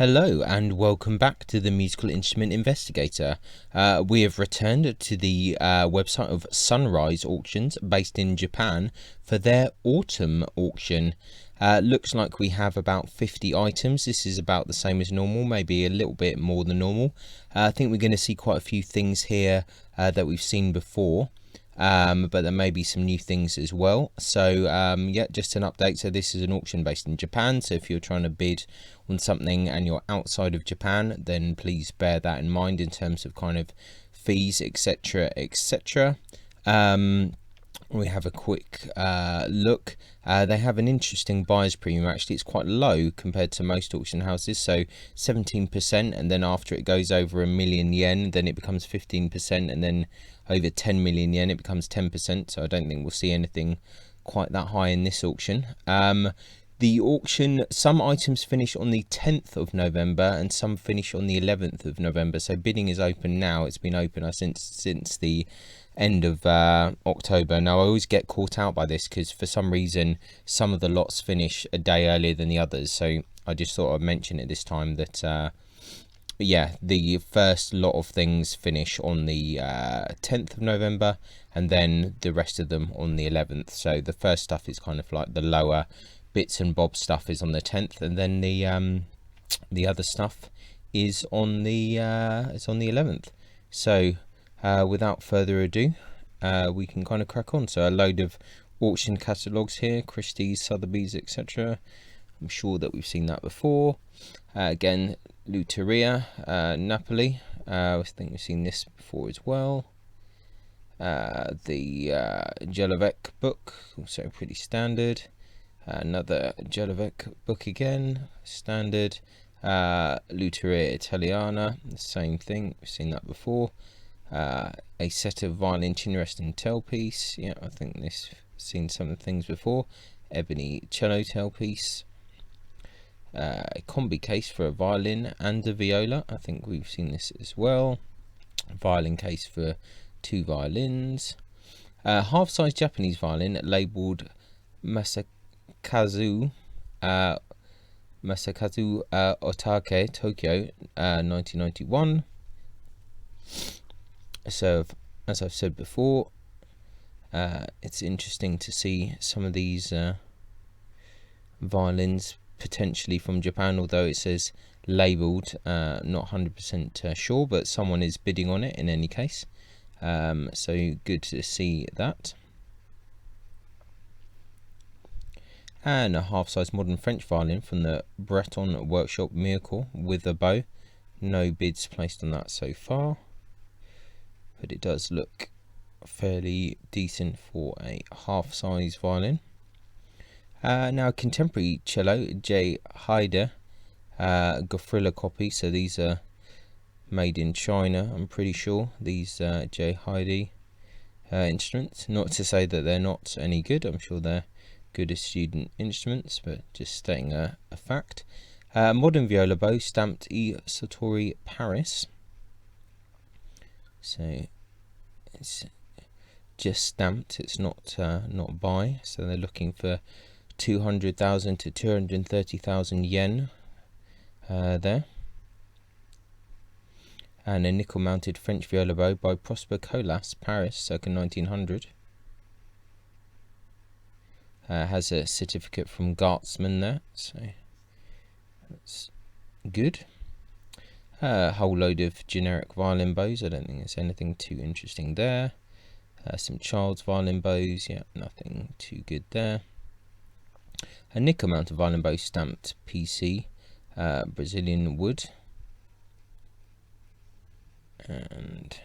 Hello and welcome back to the Musical Instrument Investigator. We have returned to the website of Sunrise Auctions based in Japan for their autumn auction. Looks like we have about 50 items. This is about the same as normal, maybe a little bit more than normal. I think we're going to see quite a few things here that we've seen before. But there may be some new things as well. So yeah, just an update. So this is an auction based in Japan, so if you're trying to bid on something and you're outside of Japan, then please bear that in mind in terms of kind of fees, etc, etc. We have a quick look. They have an interesting buyer's premium. Actually, it's quite low compared to most auction houses, so 17%, and then after it goes over 1,000,000 yen, then it becomes 15%, and then over 10 million yen it becomes 10%. So I don't think we'll see anything quite that high in this auction. The auction, some items finish on the 10th of November and some finish on the 11th of November. So bidding is open now. It's been open since the end of October. Now I always get caught out by this because for some reason some of the lots finish a day earlier than the others. So I just thought I'd mention it this time that yeah, the first lot of things finish on the 10th of November and then the rest of them on the 11th. So the first stuff is kind of like the lower bits and bobs stuff is on the 10th, and then the other stuff is on the 11th. So without further ado, we can kind of crack on. So a load of auction catalogues here, Christie's, Sotheby's, etc. I'm sure that we've seen that before. Again, Luteria, Napoli. I think we've seen this before as well. The Jelinek book, also pretty standard. Another Jelinek book again, standard. Luteria Italiana, the same thing, we've seen that before. A set of violin chin rest and tailpiece. Yeah, I think this seen some of the things before. Ebony cello tailpiece. A combi case for a violin and a viola. I think we've seen this as well. A violin case for 2 violins. Half-size Japanese violin labelled Masakazu Otake, Tokyo, 1991. So, as I've said before, it's interesting to see some of these violins potentially from Japan, although it says labelled, not 100% sure, but someone is bidding on it in any case. So good to see that. And a half-size modern French violin from the Breton workshop Miracle with a bow. No bids placed on that so far, but it does look fairly decent for a half-size violin. Now contemporary cello, J. Haide, Gofrilla copy. So these are made in China, I'm pretty sure, these J. Haide instruments. Not to say that they're not any good, I'm sure they're good as student instruments, but just stating a fact. Modern viola bow, stamped E. Sartori, Paris. So it's just stamped, it's not by. So they're looking for 200,000 to 230,000 yen there. And a nickel-mounted French viola bow by Prosper Colas, Paris, circa 1900. Has a certificate from Gartzman there, so that's good. A whole load of generic violin bows. I don't think there's anything too interesting there. Some child's violin bows, yeah, nothing too good there. A nickel mounted violin bow stamped PC, Brazilian wood. And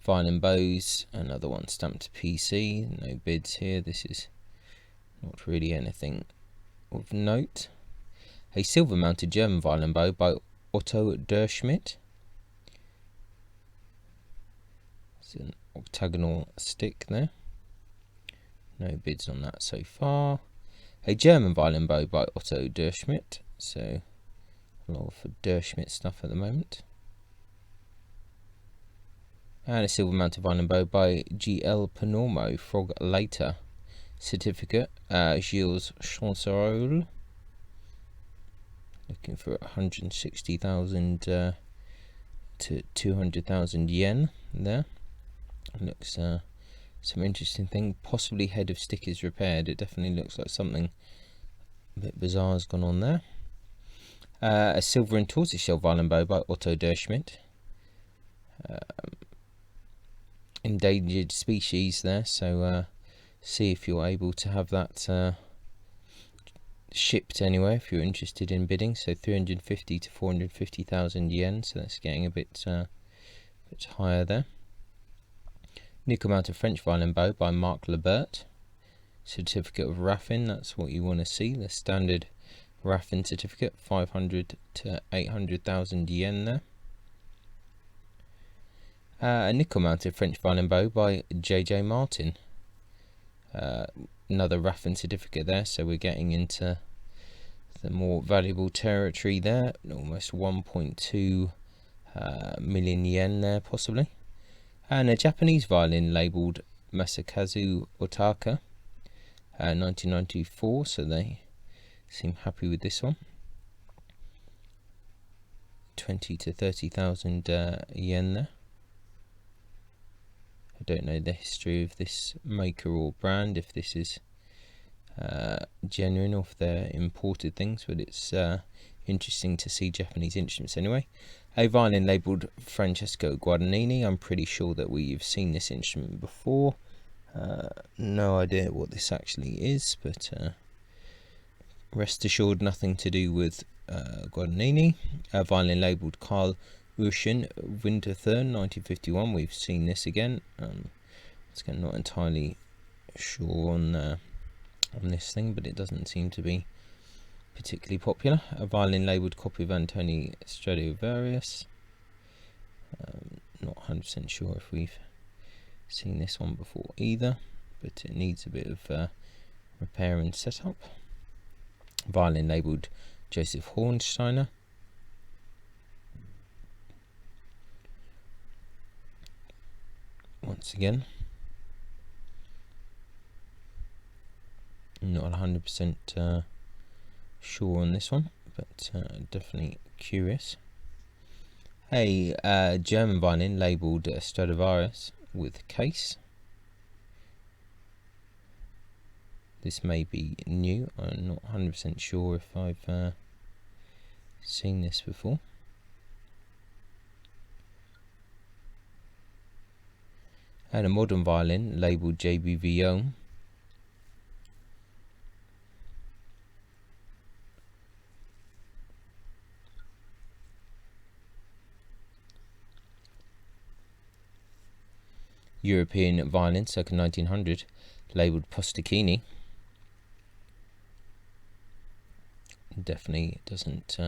violin bows, another one stamped PC, no bids here. This is not really anything of note. A silver mounted German violin bow by Otto Derschmidt. It's an octagonal stick there. No bids on that so far. A German violin bow by Otto Derschmidt. So a lot of Derschmidt stuff at the moment. And a silver mounted violin bow by G.L. Panormo, Frog Later. Certificate, Gilles Chancerole. looking for 160,000 to 200,000 yen there. Looks some interesting thing, possibly head of stickers repaired. It definitely looks like something a bit bizarre has gone on there. A silver and tortoiseshell violin bow by Otto Derschmidt. Endangered species there, so see if you're able to have that shipped anyway if you're interested in bidding. So 350 to 450,000 yen, so that's getting a bit higher there. Nickel mounted French violin bow by Marc Lebert. Certificate of Raffin, that's what you want to see, the standard Raffin certificate, 500 to 800,000 yen there. A nickel mounted French violin bow by J.J. Martin. Another Raffin certificate there, so we're getting into the more valuable territory there, almost 1.2 million yen there possibly. And a Japanese violin labelled Masakazu Otaka, 1994, so they seem happy with this one. 20 to 30,000 yen there. I don't know the history of this maker or brand, if this is genuine or if they're imported things, but it's interesting to see Japanese instruments anyway. A violin labelled Francesco Guadagnini. I'm pretty sure that we've seen this instrument before. No idea what this actually is, but rest assured nothing to do with Guadagnini. A violin labelled Carl Urshan Winterthurn 1951. We've seen this again. I'm not entirely sure on this thing, but it doesn't seem to be particularly popular. A violin labelled copy of Antoni Stradivarius. Not 100% sure if we've seen this one before either, but it needs a bit of repair and setup. Violin labelled Joseph Hornsteiner. Once again, not 100% sure on this one, but definitely curious. A German violin labelled Stradivarius with case. This may be new. I'm not 100% sure if I've seen this before. And a modern violin labelled JB Violin. European violin circa 1900 labelled Postachini. Definitely doesn't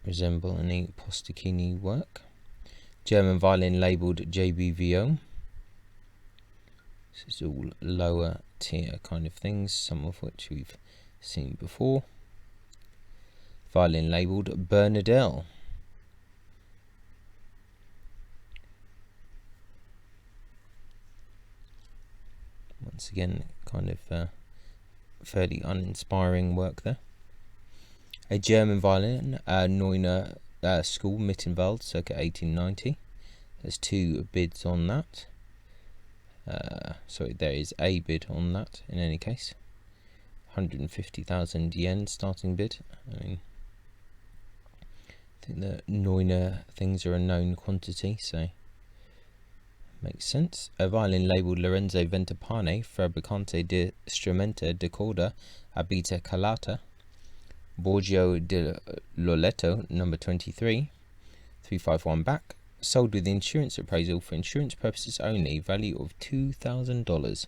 resemble any Postachini work. German violin labelled JB Violin. This is all lower tier kind of things, some of which we've seen before. Violin labelled Bernadelle. Once again, kind of fairly uninspiring work there. A German violin, Neuner School Mittenwald, circa 1890. There's two bids on that. Sorry, there is a bid on that in any case. 150,000 yen starting bid. I mean, I think the Neuner things are a known quantity, so makes sense. A violin labelled Lorenzo Ventapane, Fabricante di Strumenta di Corda Abita Calata, Borgio di Loletto, number 23, 351 back, sold with insurance appraisal for insurance purposes only, value of $2,000.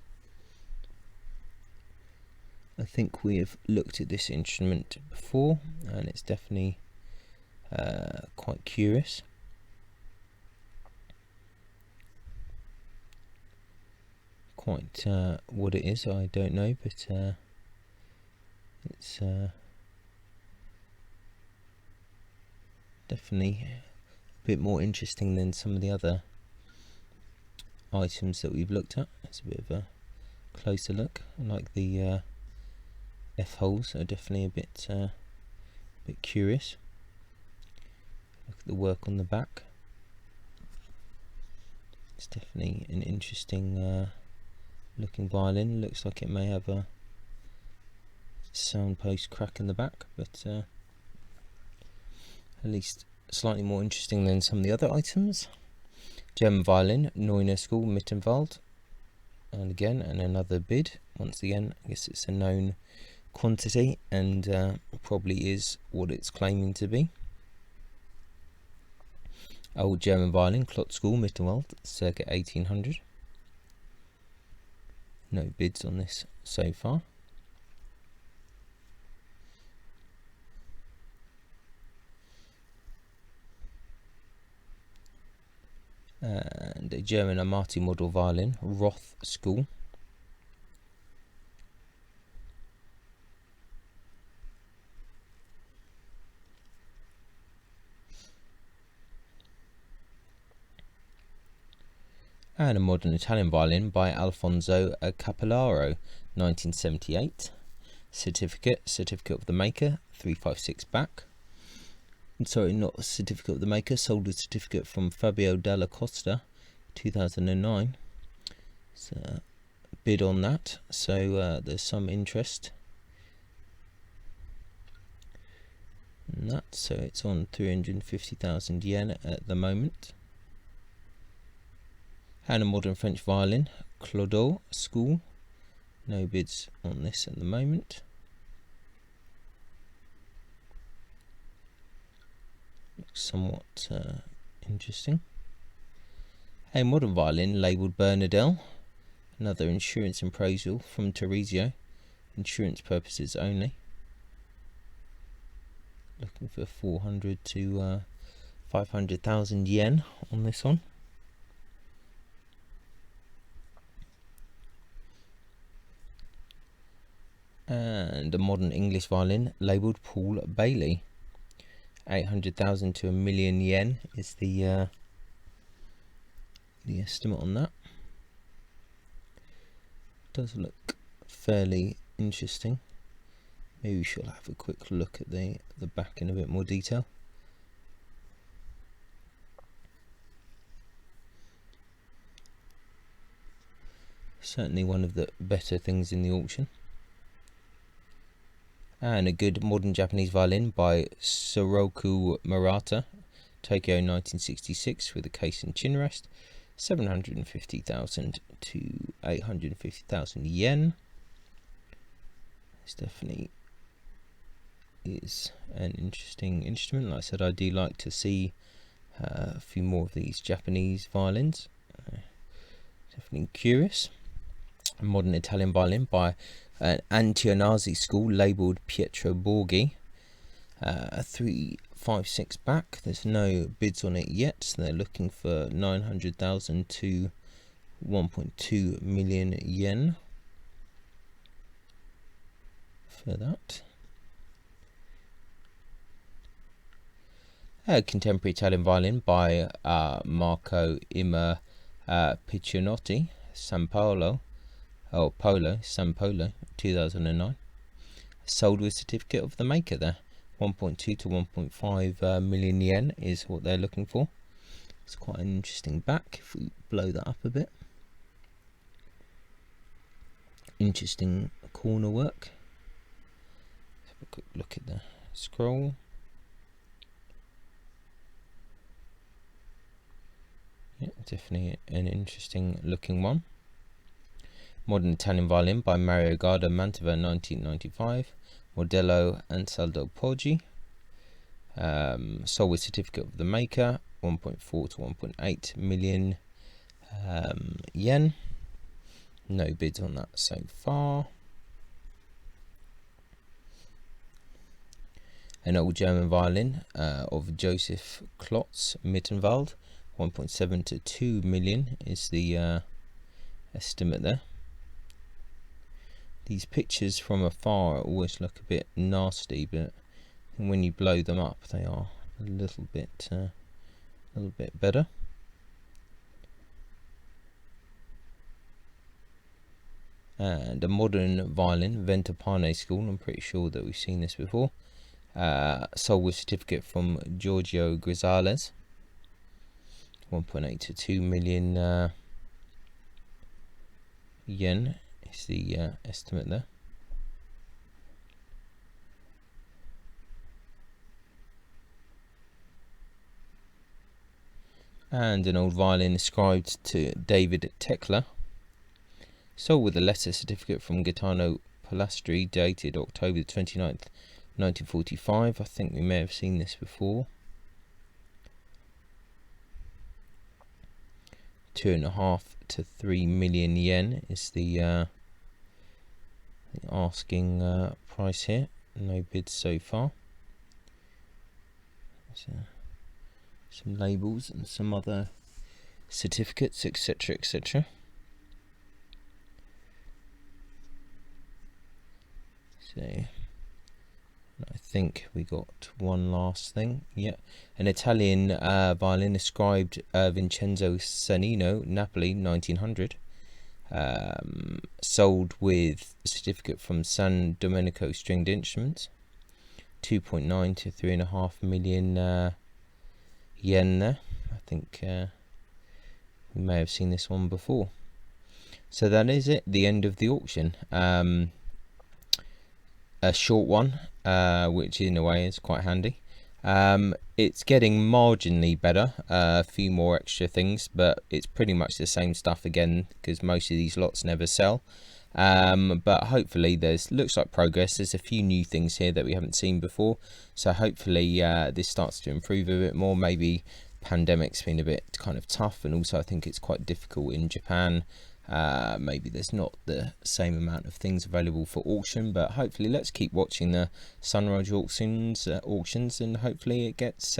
I think we have looked at this instrument before, and it's definitely quite curious. Quite what it is, I don't know, but it's definitely a bit more interesting than some of the other items that we've looked at. It's a bit of a closer look. I like the F holes, are definitely a bit a bit curious. Look at the work on the back. It's definitely an interesting looking violin. Looks like it may have a sound post crack in the back, but at least slightly more interesting than some of the other items. German violin, Neuner School, Mittenwald, and again, and another bid. Once again, I guess it's a known quantity and probably is what it's claiming to be. Old German violin, Klotz School, Mittenwald, circa 1800. No bids on this so far. And a German Amati model violin, Roth School. And a modern Italian violin by Alfonso Capellaro, 1978. Certificate of the maker, 356 back. Sorry, not certificate of the maker, sold with certificate from Fabio Dalla Costa, 2009. So bid on that, so there's some interest in that. So it's on 350,000 yen at the moment. And a modern French violin, Clodo School. No bids on this at the moment. Looks somewhat interesting. A modern violin labelled Bernardel. Another insurance appraisal from Teresio. Insurance purposes only. Looking for 400 to 500,000 yen on this one. And a modern English violin labelled Paul Bailey. 800,000 to 1 million yen is the estimate on that. Does look fairly interesting. Maybe we should have a quick look at the back in a bit more detail. Certainly one of the better things in the auction. And a good modern Japanese violin by Soroku Murata, Tokyo 1966, with a case and chin rest, 750,000 to 850,000 yen. This definitely is an interesting instrument. Like I said, I do like to see a few more of these Japanese violins. Definitely curious. A modern Italian violin by an Antionazzi school, labelled Pietro Borghi, 356 back. There's no bids on it yet, so they're looking for 900,000 to 1.2 million yen for that. A contemporary Italian violin by Marco Immer Piccianotti, San Polo, 2009. Sold with certificate of the maker there. 1.2 to 1.5 million yen is what they're looking for. It's quite an interesting back if we blow that up a bit. Interesting corner work. Let's have a quick look at the scroll. Yeah, definitely an interesting looking one. Modern Italian violin by Mario Garda Mantova, 1995. Modello Ansaldo Poggi. Sold with certificate of the maker. 1.4 to 1.8 million yen. No bids on that so far. An old German violin of Joseph Klotz, Mittenwald. 1.7 to 2 million is the estimate there. These pictures from afar always look a bit nasty, but when you blow them up, they are a little bit better. And a modern violin, Ventopane School. I'm pretty sure that we've seen this before. sold with certificate from Giorgio Grisales. 1.8 to 2 million yen is the estimate there. And an old violin ascribed to David Tekla, sold with a letter certificate from Gaetano Palastri, dated October 29th, 1945. I think we may have seen this before. 2.5 to 3 million yen is the asking price here. No bids so far. So, some labels and some other certificates, etc., etc. So I think we got one last thing. Yeah, an Italian violin ascribed Vincenzo Sannino, Napoli, 1900. Sold with a certificate from San Domenico Stringed Instruments. 2.9 to 3.5 million yen there. I think we may have seen this one before. So that is it, the end of the auction. A short one, which in a way is quite handy. It's getting marginally better, a few more extra things, but it's pretty much the same stuff again, because most of these lots never sell. But hopefully looks like progress. There's a few new things here that we haven't seen before, so hopefully this starts to improve a bit more. Maybe pandemic's been a bit kind of tough, and also I think it's quite difficult in Japan. Maybe there's not the same amount of things available for auction, but hopefully let's keep watching the Sunrise auctions, and hopefully it gets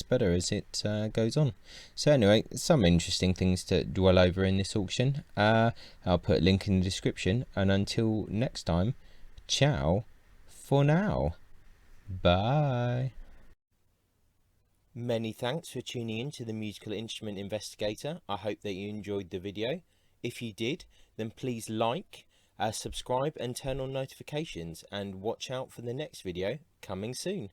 better as it goes on. So anyway, some interesting things to dwell over in this auction. I'll put a link in the description, and until next time, ciao for now. Bye. Many thanks for tuning in to the Musical Instrument Investigator. I hope that you enjoyed the video. If you did, then please like, subscribe and turn on notifications, and watch out for the next video coming soon.